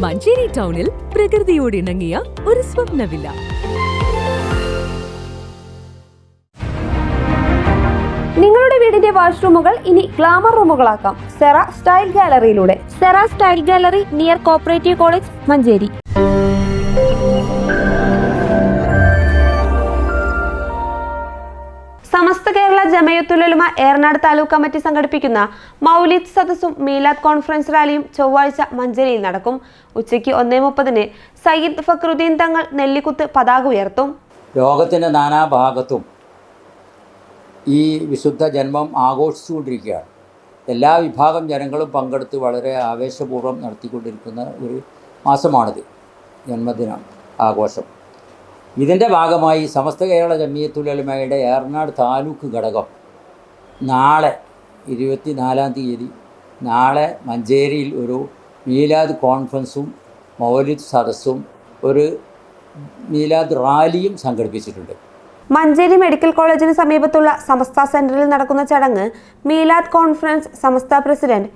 മഞ്ചേരി ടൗണിൽ പ്രകൃതിയോട് ഇണങ്ങിയ ഒരു സ്വപ്ന വില്ല. നിങ്ങളുടെ വീടിന്റെ വാഷ്റൂമുകൾ ഇനി ഗ്ലാമർ റൂമുകളാക്കാം സെറ സ്റ്റൈൽ ഗാലറിയിലൂടെ. Sera style gallery near cooperative college, Manjeri. Samastha Kerala Jamiyyathul Ulama Eranad taluk committee സംഘടിപ്പിക്കുന്ന മൗലിദ് സദസ്സും മീലാദ് കോൺഫറൻസ് റാലിയും ചൊവ്വാഴ്ച മഞ്ചേരിയിൽ നടക്കും. ഉച്ചയ്ക്ക് 1:30 സയ്യിദ് ഫക്രുദ്ദീൻ തങ്ങൾ നെല്ലിക്കുത്ത് പതാക ഉയർത്തും. ലോകത്തിൻ്റെ നാനാഭാഗത്തും ഈ വിശുദ്ധ ജന്മം ആഘോഷിച്ചുകൊണ്ടിരിക്കുകയാണ്. എല്ലാ വിഭാഗം ജനങ്ങളും പങ്കെടുത്ത് വളരെ ആവേശപൂർവ്വം നടത്തിക്കൊണ്ടിരിക്കുന്ന ഒരു മാസമാണിത്, ജന്മദിന ആഘോഷം. ഇതിൻ്റെ ഭാഗമായി സമസ്ത കേരള ജമിയത്തുൽ ഉലമയുടെ ഏറനാട് താലൂക്ക് ഘടകം നാളെ 24-ാം തീയതി മഞ്ചേരിയിൽ ഒരു മീലാദ് കോൺഫറൻസും മൗലിദ് സദസ്സും ഒരു മീലാദ് റാലിയും സംഘടിപ്പിച്ചിട്ടുണ്ട്. മഞ്ചേരി മെഡിക്കൽ കോളേജിന് സമീപത്തുള്ള സമസ്ത സെന്ററിൽ നടക്കുന്ന ചടങ്ങ് മീലാദ് കോൺഫറൻസ് സമസ്ത പ്രസിഡന്റ്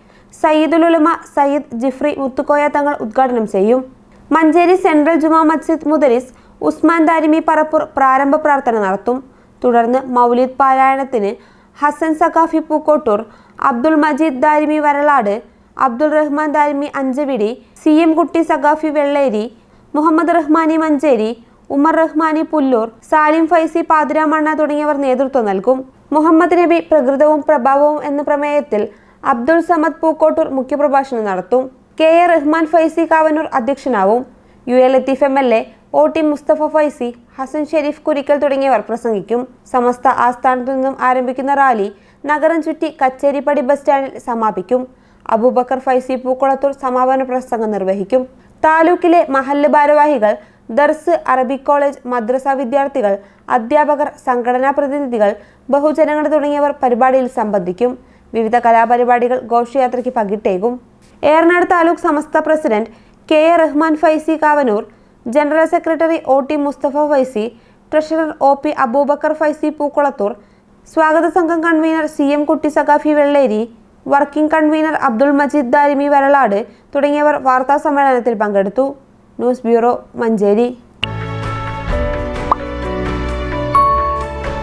സയ്യിദുൽ ഉലമ സയ്യിദ് ജിഫ്രി മുത്തുക്കോയ തങ്ങൾ ഉദ്ഘാടനം ചെയ്യും. മഞ്ചേരി സെൻട്രൽ ജുമാ മസ്ജിദ് മുദരിസ് ഉസ്മാൻ ദാരിമി പറപ്പൂർ പ്രാരംഭ പ്രാർത്ഥന നടത്തും. തുടർന്ന് മൗലിദ് പാരായണത്തിന് ഹസൻ സഖാഫി പൂക്കോട്ടൂർ, അബ്ദുൾ മജീദ് ദാരിമി വരളാട്, അബ്ദുൾ റഹ്മാൻ ദാരിമി അഞ്ചവിടി, CM കുട്ടി സഖാഫി വെള്ളേരി, മുഹമ്മദ് റഹ്മാനി മഞ്ചേരി, ഉമർ റഹ്മാനി പുല്ലൂർ, സാലിം ഫൈസി പാതിരാമണ്ണ തുടങ്ങിയവർ നേതൃത്വം നൽകും. മുഹമ്മദ് നബി പ്രകൃതവും പ്രഭാവവും എന്ന പ്രമേയത്തിൽ അബ്ദുൾ സമദ് പൂക്കോട്ടൂർ മുഖ്യപ്രഭാഷണം നടത്തും. KA Rahman Faizi Kavanur അധ്യക്ഷനാവും. UA Latheef MLA, OT Musthafa Faizy, Hasan Sharif Kurikkal തുടങ്ങിയവർ പ്രസംഗിക്കും. സമസ്ത ആസ്ഥാനത്തു നിന്നും ആരംഭിക്കുന്ന റാലി നഗരം ചുറ്റി കച്ചേരിപ്പടി ബസ് സ്റ്റാൻഡിൽ സമാപിക്കും. അബൂബക്കർ ഫൈസി പൂക്കുളത്തൂർ സമാപന പ്രസംഗം നിർവഹിക്കും. താലൂക്കിലെ മഹല്ല് ഭാരവാഹികൾ, ദർസ്, അറബിക് കോളേജ്, മദ്രസ വിദ്യാർത്ഥികൾ, അധ്യാപകർ, സംഘടനാ പ്രതിനിധികൾ, ബഹുജനങ്ങൾ തുടങ്ങിയവർ പരിപാടിയിൽ സംബന്ധിക്കും. വിവിധ കലാപരിപാടികൾ ഘോഷയാത്രയ്ക്ക് പകിട്ടേകും. Eranad taluk Samastha president KA Rahman Faizi Kavanoor, general secretary OT Musthafa Faizi, treasurer OP Abubakar Faizi Pookkulathur, സ്വാഗത സംഘം convener CM Kutty Saqafi Velleri, working convener Abdul Majeed Darimi Varalad തുടങ്ങിയവർ വാർത്താ സമ്മേളനത്തിൽ പങ്കെടുത്തു. News bureau, Manjeri.